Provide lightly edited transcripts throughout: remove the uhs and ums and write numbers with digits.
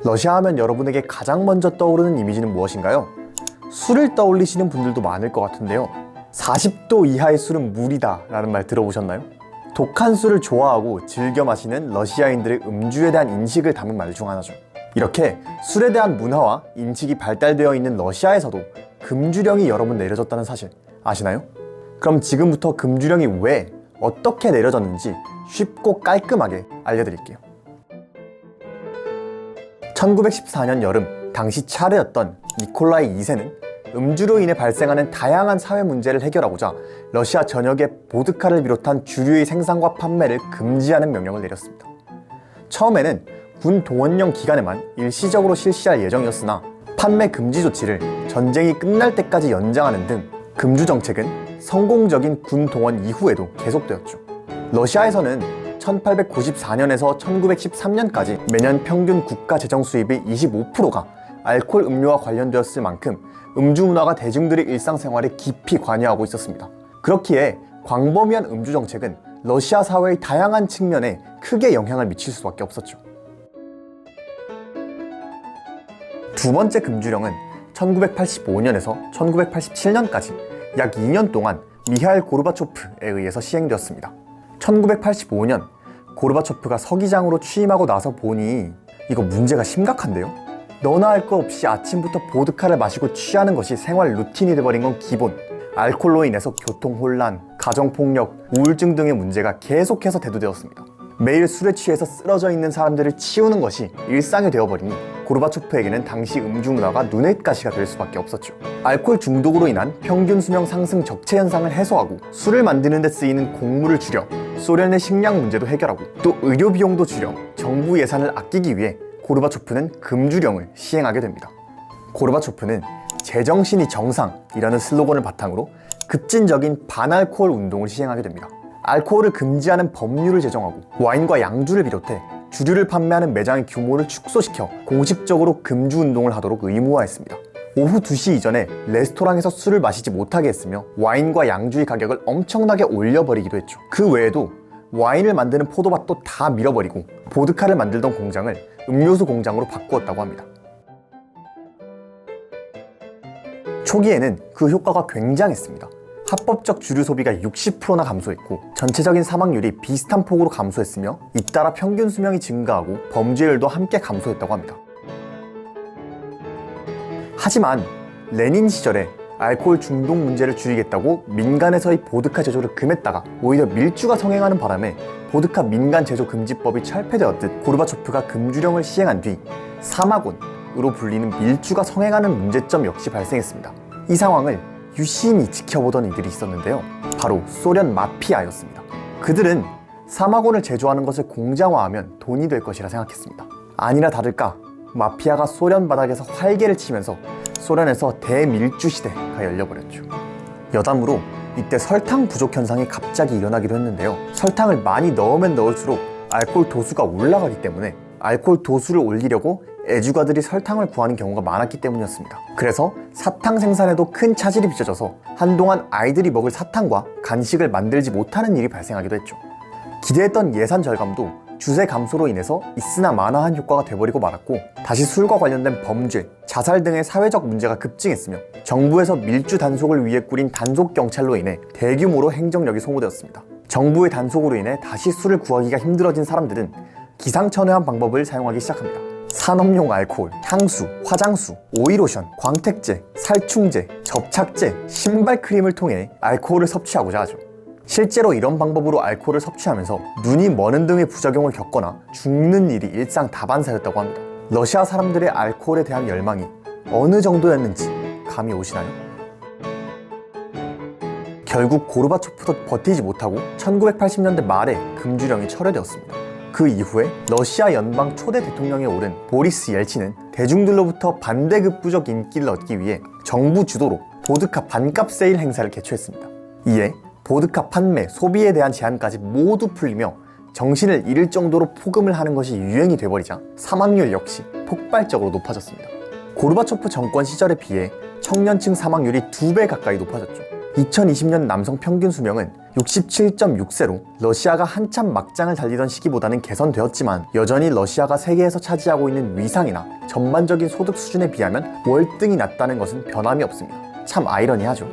러시아 하면 여러분에게 가장 먼저 떠오르는 이미지는 무엇인가요? 술을 떠올리시는 분들도 많을 것 같은데요. 40도 이하의 술은 물이다 라는 말 들어보셨나요? 독한 술을 좋아하고 즐겨 마시는 러시아인들의 음주에 대한 인식을 담은 말 중 하나죠. 이렇게 술에 대한 문화와 인식이 발달되어 있는 러시아에서도 금주령이 여러 번 내려졌다는 사실 아시나요? 그럼 지금부터 금주령이 왜, 어떻게 내려졌는지 쉽고 깔끔하게 알려드릴게요. 1914년 여름, 당시 차르였던 니콜라이 2세는 음주로 인해 발생하는 다양한 사회 문제를 해결하고자 러시아 전역에 보드카를 비롯한 주류의 생산과 판매를 금지하는 명령을 내렸습니다. 처음에는 군 동원령 기간에만 일시적으로 실시할 예정이었으나 판매 금지 조치를 전쟁이 끝날 때까지 연장하는 등 금주 정책은 성공적인 군 동원 이후에도 계속되었죠. 러시아에서는 1894년에서 1913년까지 매년 평균 국가 재정 수입의 25%가 알코올 음료와 관련되었을 만큼 음주 문화가 대중들의 일상생활에 깊이 관여하고 있었습니다. 그렇기에 광범위한 음주 정책은 러시아 사회의 다양한 측면에 크게 영향을 미칠 수밖에 없었죠. 두 번째 금주령은 1985년에서 1987년까지 약 2년 동안 미하일 고르바초프에 의해서 시행되었습니다. 1985년 고르바초프가 서기장으로 취임하고 나서 보니 이거 문제가 심각한데요? 너나 할 거 없이 아침부터 보드카를 마시고 취하는 것이 생활 루틴이 돼버린 건 기본. 알코올로 인해서 교통혼란, 가정폭력, 우울증 등의 문제가 계속해서 대두되었습니다. 매일 술에 취해서 쓰러져 있는 사람들을 치우는 것이 일상이 되어버리니 고르바초프에게는 당시 음주 문화가 눈엣 가시가 될 수밖에 없었죠. 알코올 중독으로 인한 평균 수명 상승 적체 현상을 해소하고 술을 만드는 데 쓰이는 곡물을 줄여 소련의 식량 문제도 해결하고 또 의료 비용도 줄여 정부 예산을 아끼기 위해 고르바초프는 금주령을 시행하게 됩니다. 고르바초프는 제정신이 정상이라는 슬로건을 바탕으로 급진적인 반알코올 운동을 시행하게 됩니다. 알코올을 금지하는 법률을 제정하고 와인과 양주를 비롯해 주류를 판매하는 매장의 규모를 축소시켜 공식적으로 금주 운동을 하도록 의무화했습니다. 오후 2시 이전에 레스토랑에서 술을 마시지 못하게 했으며 와인과 양주의 가격을 엄청나게 올려버리기도 했죠. 그 외에도 와인을 만드는 포도밭도 다 밀어버리고 보드카를 만들던 공장을 음료수 공장으로 바꾸었다고 합니다. 초기에는 그 효과가 굉장했습니다. 합법적 주류 소비가 60%나 감소했고 전체적인 사망률이 비슷한 폭으로 감소했으며 잇따라 평균 수명이 증가하고 범죄율도 함께 감소했다고 합니다. 하지만 레닌 시절에 알코올 중독 문제를 줄이겠다고 민간에서의 보드카 제조를 금했다가 오히려 밀주가 성행하는 바람에 보드카 민간 제조 금지법이 철폐되었듯 고르바초프가 금주령을 시행한 뒤 사마곤으로 불리는 밀주가 성행하는 문제점 역시 발생했습니다. 이 상황을 유심히 지켜보던 이들이 있었는데요. 바로 소련 마피아였습니다. 그들은 사마곤을 제조하는 것을 공장화하면 돈이 될 것이라 생각했습니다. 아니나 다를까 마피아가 소련 바닥에서 활개를 치면서 소련에서 대밀주 시대가 열려버렸죠. 여담으로 이때 설탕 부족 현상이 갑자기 일어나기도 했는데요. 설탕을 많이 넣으면 넣을수록 알코올 도수가 올라가기 때문에 알코올 도수를 올리려고 애주가들이 설탕을 구하는 경우가 많았기 때문이었습니다. 그래서 사탕 생산에도 큰 차질이 빚어져서 한동안 아이들이 먹을 사탕과 간식을 만들지 못하는 일이 발생하기도 했죠. 기대했던 예산 절감도 주세 감소로 인해서 있으나 마나한 효과가 돼버리고 말았고 다시 술과 관련된 범죄, 자살 등의 사회적 문제가 급증했으며 정부에서 밀주 단속을 위해 꾸린 단속경찰로 인해 대규모로 행정력이 소모되었습니다. 정부의 단속으로 인해 다시 술을 구하기가 힘들어진 사람들은 기상천외한 방법을 사용하기 시작합니다. 산업용 알코올, 향수, 화장수, 오일로션, 광택제, 살충제, 접착제, 신발 크림을 통해 알코올을 섭취하고자 하죠. 실제로 이런 방법으로 알코올을 섭취하면서 눈이 머는 등의 부작용을 겪거나 죽는 일이 일상 다반사였다고 합니다. 러시아 사람들의 알코올에 대한 열망이 어느 정도였는지 감이 오시나요? 결국 고르바초프도 버티지 못하고 1980년대 말에 금주령이 철회되었습니다. 그 이후에 러시아 연방 초대 대통령에 오른 보리스 옐친은 대중들로부터 반대급부적 인기를 얻기 위해 정부 주도로 보드카 반값 세일 행사를 개최했습니다. 이에 보드카 판매, 소비에 대한 제한까지 모두 풀리며 정신을 잃을 정도로 포금을 하는 것이 유행이 돼버리자 사망률 역시 폭발적으로 높아졌습니다. 고르바초프 정권 시절에 비해 청년층 사망률이 2배 가까이 높아졌죠. 2020년 남성 평균 수명은 67.6세로 러시아가 한참 막장을 달리던 시기보다는 개선되었지만 여전히 러시아가 세계에서 차지하고 있는 위상이나 전반적인 소득 수준에 비하면 월등히 낮다는 것은 변함이 없습니다. 참 아이러니하죠.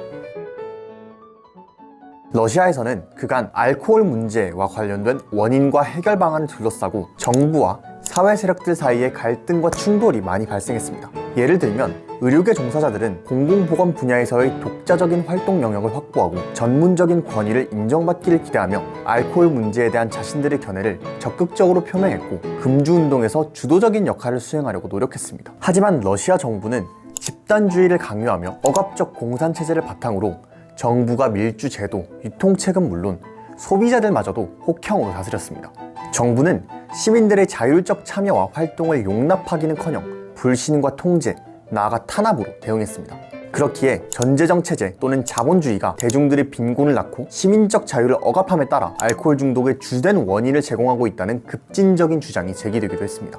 러시아에서는 그간 알코올 문제와 관련된 원인과 해결 방안을 둘러싸고 정부와 사회 세력들 사이의 갈등과 충돌이 많이 발생했습니다. 예를 들면 의료계 종사자들은 공공보건 분야에서의 독자적인 활동 영역을 확보하고 전문적인 권위를 인정받기를 기대하며 알코올 문제에 대한 자신들의 견해를 적극적으로 표명했고 금주운동에서 주도적인 역할을 수행하려고 노력했습니다. 하지만 러시아 정부는 집단주의를 강요하며 억압적 공산체제를 바탕으로 정부가 밀주 제도, 유통책은 물론 소비자들마저도 혹형으로 다스렸습니다. 정부는 시민들의 자율적 참여와 활동을 용납하기는커녕 불신과 통제, 나아가 탄압으로 대응했습니다. 그렇기에 전제정 체제 또는 자본주의가 대중들의 빈곤을 낳고 시민적 자유를 억압함에 따라 알코올 중독의 주된 원인을 제공하고 있다는 급진적인 주장이 제기되기도 했습니다.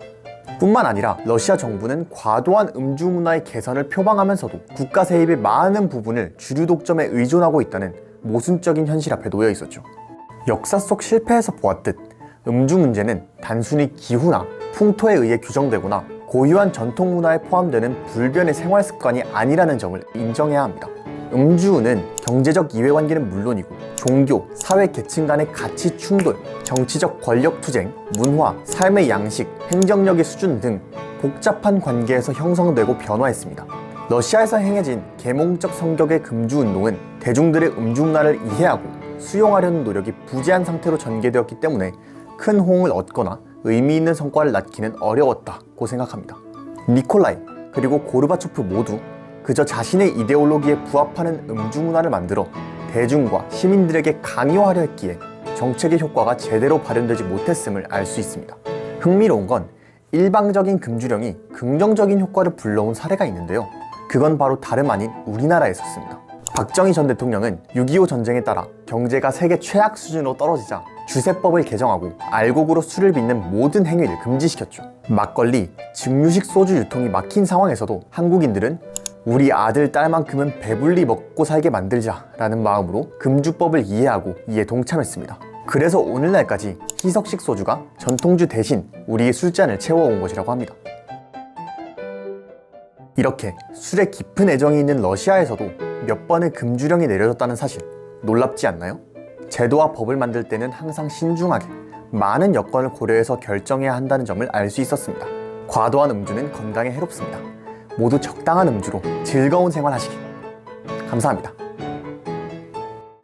뿐만 아니라 러시아 정부는 과도한 음주 문화의 개선을 표방하면서도 국가 세입의 많은 부분을 주류 독점에 의존하고 있다는 모순적인 현실 앞에 놓여 있었죠. 역사 속 실패에서 보았듯 음주 문제는 단순히 기후나 풍토에 의해 규정되거나 고유한 전통 문화에 포함되는 불변의 생활 습관이 아니라는 점을 인정해야 합니다. 음주는 경제적 이해관계는 물론이고 종교, 사회 계층 간의 가치 충돌, 정치적 권력 투쟁, 문화, 삶의 양식, 행정력의 수준 등 복잡한 관계에서 형성되고 변화했습니다. 러시아에서 행해진 계몽적 성격의 금주운동은 대중들의 음주 문화를 이해하고 수용하려는 노력이 부재한 상태로 전개되었기 때문에 큰 호응을 얻거나 의미 있는 성과를 낳기는 어려웠다고 생각합니다. 니콜라이 그리고 고르바초프 모두 그저 자신의 이데올로기에 부합하는 음주 문화를 만들어 대중과 시민들에게 강요하려 했기에 정책의 효과가 제대로 발현되지 못했음을 알 수 있습니다. 흥미로운 건 일방적인 금주령이 긍정적인 효과를 불러온 사례가 있는데요. 그건 바로 다름 아닌 우리나라였었습니다. 박정희 전 대통령은 6.25 전쟁에 따라 경제가 세계 최악 수준으로 떨어지자 주세법을 개정하고 알곡으로 술을 빚는 모든 행위를 금지시켰죠. 막걸리, 증류식 소주 유통이 막힌 상황에서도 한국인들은 우리 아들, 딸만큼은 배불리 먹고 살게 만들자 라는 마음으로 금주법을 이해하고 이에 동참했습니다. 그래서 오늘날까지 희석식 소주가 전통주 대신 우리의 술잔을 채워온 것이라고 합니다. 이렇게 술에 깊은 애정이 있는 러시아에서도 몇 번의 금주령이 내려졌다는 사실 놀랍지 않나요? 제도와 법을 만들 때는 항상 신중하게 많은 여건을 고려해서 결정해야 한다는 점을 알 수 있었습니다. 과도한 음주는 건강에 해롭습니다. 모두 적당한 음주로 즐거운 생활 하시길. 감사합니다.